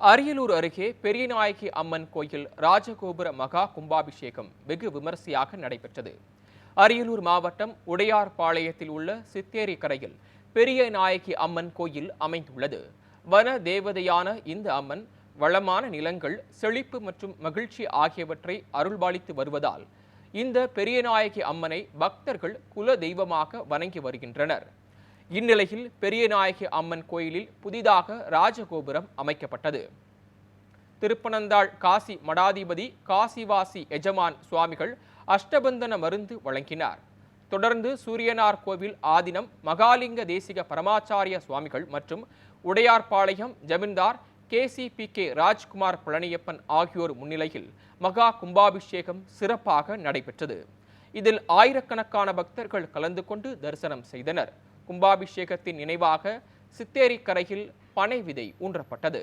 அரியலூர் அருகே பெரியநாயகி அம்மன் கோயில் ராஜகோபுர மகா கும்பாபிஷேகம் வெகு விமரிசையாக நடைபெற்றது. அரியலூர் மாவட்டம் உடையார்பாளையத்தில் உள்ள சித்தேரி கரையில் பெரியநாயகி அம்மன் கோயில் அமைந்துள்ளது. வன தேவதையான இந்த அம்மன் வளமான நிலங்கள், செழிப்பு மற்றும் மகிழ்ச்சி ஆகியவற்றை அருள்பாலித்து வருவதால் இந்த பெரியநாயகி அம்மனை பக்தர்கள் குல தெய்வமாக வணங்கி வருகின்றனர். இந்நிலையில் பெரியநாயகி அம்மன் கோயிலில் புதிதாக ராஜகோபுரம் அமைக்கப்பட்டது. திருப்பனந்தாள் காசி மடாதிபதி காசிவாசி எஜமான் சுவாமிகள் அஷ்டபந்தன மருந்து வழங்கினார். தொடர்ந்து சூரியனார் கோவில் ஆதினம் மகாலிங்க தேசிக பரமாச்சாரிய சுவாமிகள் மற்றும் உடையார்பாளையம் ஜமீன்தார் KCPK ராஜ்குமார் பழனியப்பன் ஆகியோர் முன்னிலையில் மகா கும்பாபிஷேகம் சிறப்பாக நடைபெற்றது. இதில் ஆயிரக்கணக்கான பக்தர்கள் கலந்து கொண்டு தரிசனம் செய்தனர். கும்பாபிஷேகத்தின் நினைவாக சித்தேரி கரையில் பனை விதை ஊன்றப்பட்டது.